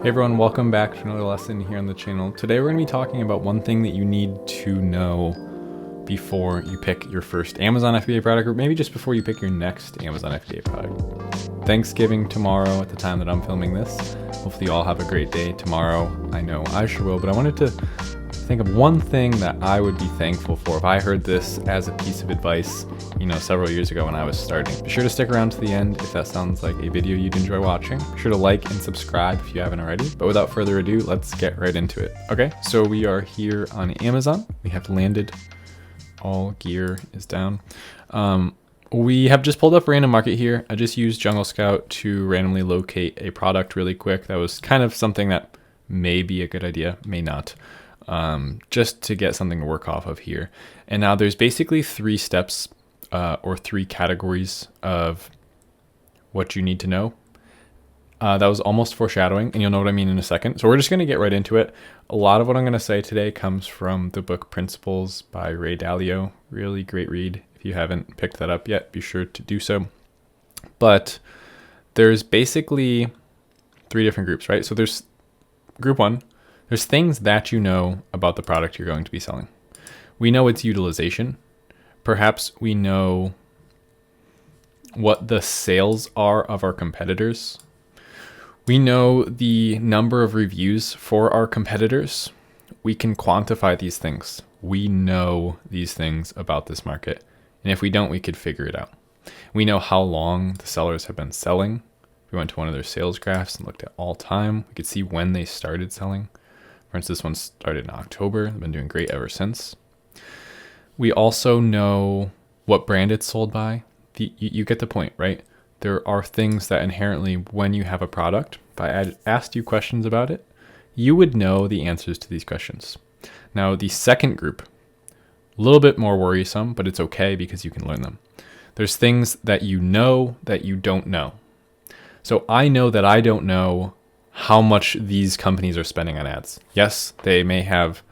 Hey everyone, welcome back to another lesson here on the channel. Today we're going to be talking about one thing that you need to know before you pick your first Amazon FBA product, or maybe just before you pick your next Amazon FBA product. Thanksgiving tomorrow at the time that I'm filming this. Hopefully you all have a great day tomorrow. I know I sure will, but I wanted to think of one thing that I would be thankful for if I heard this as a piece of advice, several years ago when I was starting. Be sure to stick around to the end if that sounds like a video you'd enjoy watching. Be sure to like and subscribe if you haven't already. But without further ado, let's get right into it. Okay, so we are here on Amazon. We have landed. All gear is down. We have just pulled up Random Market here. I just used Jungle Scout to randomly locate a product really quick. That was kind of something that may be a good idea, may not. Just to get something to work off of here. And now there's basically three steps or three categories of what you need to know. That was almost foreshadowing, and you'll know what I mean in a second. So we're just going to get right into it. A lot of what I'm going to say today comes from the book Principles by Ray Dalio. Really great read. If you haven't picked that up yet, be sure to do so. But there's basically three different groups, right? So there's group one. There's things that you know about the product you're going to be selling. We know its utilization. Perhaps we know what the sales are of our competitors. We know the number of reviews for our competitors. We can quantify these things. We know these things about this market. And if we don't, we could figure it out. We know how long the sellers have been selling. We went to one of their sales graphs and looked at all time. We could see when they started selling. For instance, this one started in October. They've been doing great ever since. We also know what brand it's sold by. You get the point, right? There are things that inherently, when you have a product, if I asked you questions about it, you would know the answers to these questions. Now, the second group, a little bit more worrisome, but it's okay because you can learn them. There's things that you know that you don't know. So I know that I don't know how much these companies are spending on ads. Yes, they may have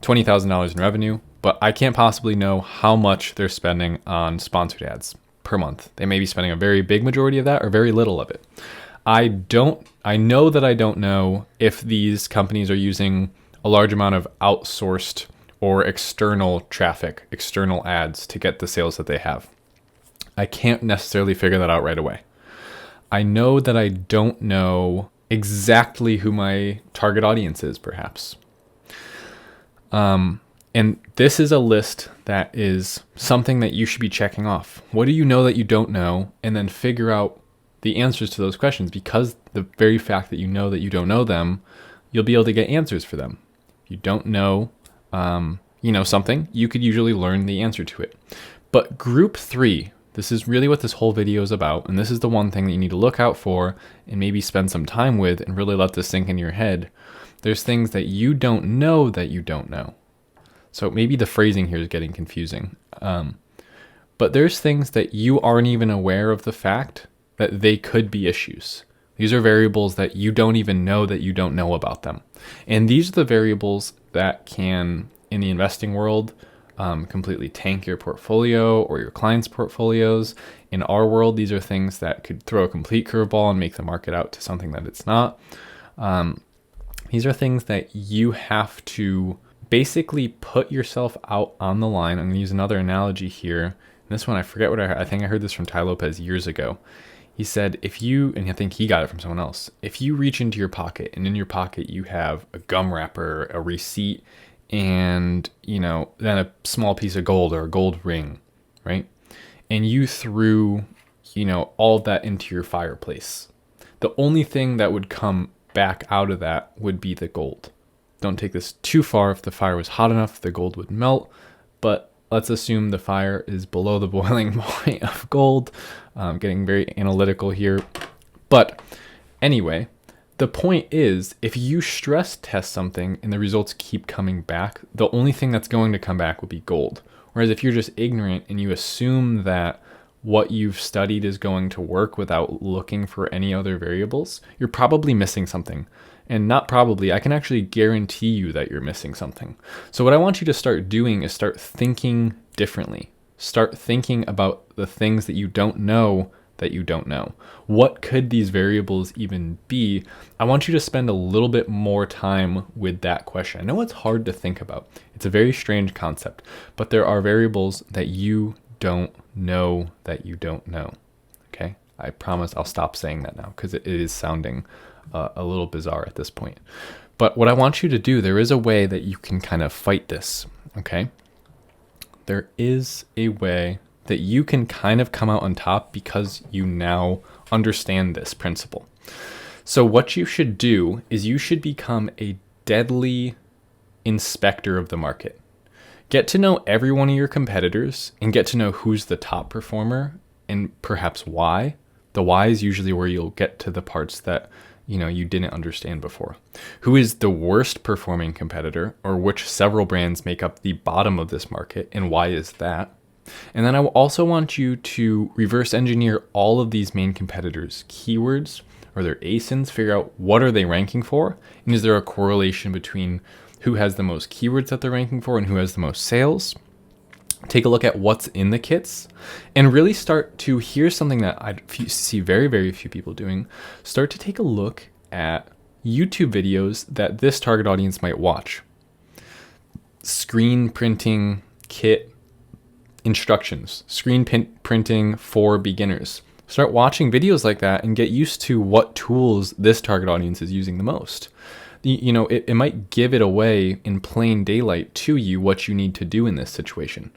$20,000 in revenue, but I can't possibly know how much they're spending on sponsored ads per month. They may be spending a very big majority of that or very little of it. I know that I don't know if these companies are using a large amount of outsourced or external traffic, external ads to get the sales that they have. I can't necessarily figure that out right away. I know that I don't know exactly who my target audience is, perhaps. And this is a list that is something that you should be checking off. What do you know that you don't know? And then figure out the answers to those questions, because the very fact that you know that you don't know them, you'll be able to get answers for them. If you don't know, something, you could usually learn the answer to it. But group three, this is really what this whole video is about. And this is the one thing that you need to look out for and maybe spend some time with and really let this sink into your head. There's things that you don't know that you don't know. So maybe the phrasing here is getting confusing. But there's things that you aren't even aware of the fact that they could be issues. These are variables that you don't even know that you don't know about them. And these are the variables that can, in the investing world, completely tank your portfolio or your clients' portfolios. In our world, these are things that could throw a complete curveball and make the market out to something that it's not. These are things that you have to basically put yourself out on the line. I'm going to use another analogy here. This one, I forget what I think I heard this from Ty Lopez years ago. He said, and I think he got it from someone else, if you reach into your pocket and in your pocket you have a gum wrapper, a receipt, and, then a small piece of gold or a gold ring, right? And you threw, all of that into your fireplace. The only thing that would come back out of that would be the gold. Don't take this too far. If the fire was hot enough, the gold would melt. But let's assume the fire is below the boiling point of gold. Getting very analytical here. But anyway, the point is, if you stress test something and the results keep coming back, the only thing that's going to come back would be gold. Whereas if you're just ignorant and you assume that what you've studied is going to work without looking for any other variables, you're probably missing something. And not probably, I can actually guarantee you that you're missing something. So what I want you to start doing is start thinking differently. Start thinking about the things that you don't know that you don't know? What could these variables even be? I want you to spend a little bit more time with that question. I know it's hard to think about. It's a very strange concept, but there are variables that you don't know that you don't know. Okay? I promise I'll stop saying that now because it is sounding a little bizarre at this point. But what I want you to do, there is a way that you can kind of fight this. Okay? There is a way that you can kind of come out on top because you now understand this principle. So what you should do is you should become a deadly inspector of the market. Get to know every one of your competitors and get to know who's the top performer and perhaps why. The why is usually where you'll get to the parts that you didn't understand before. Who is the worst performing competitor, or which several brands make up the bottom of this market, and why is that? And then I also want you to reverse engineer all of these main competitors' keywords or their ASINs, figure out what are they ranking for, and is there a correlation between who has the most keywords that they're ranking for and who has the most sales. Take a look at what's in the kits and really start to, here's something that I see very, very few people doing. Start to take a look at YouTube videos that this target audience might watch. Screen printing kit instructions, screen printing for beginners. Start watching videos like that and get used to what tools this target audience is using the most. It might give it away in plain daylight to you what you need to do in this situation.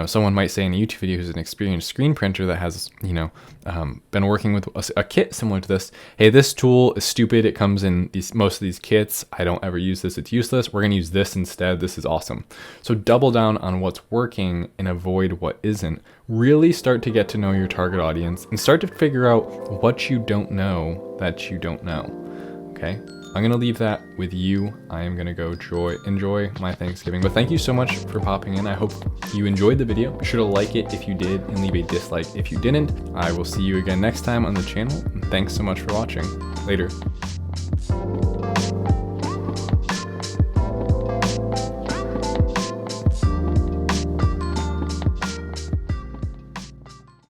Someone might say in a YouTube video who's an experienced screen printer that has, been working with a kit similar to this. Hey, this tool is stupid. It comes in most of these kits. I don't ever use this. It's useless. We're going to use this instead. This is awesome. So double down on what's working and avoid what isn't. Really start to get to know your target audience and start to figure out what you don't know that you don't know. Okay? I'm going to leave that with you. I am going to go enjoy my Thanksgiving. But thank you so much for popping in. I hope you enjoyed the video. Be sure to like it if you did and leave a dislike if you didn't. I will see you again next time on the channel. And thanks so much for watching. Later.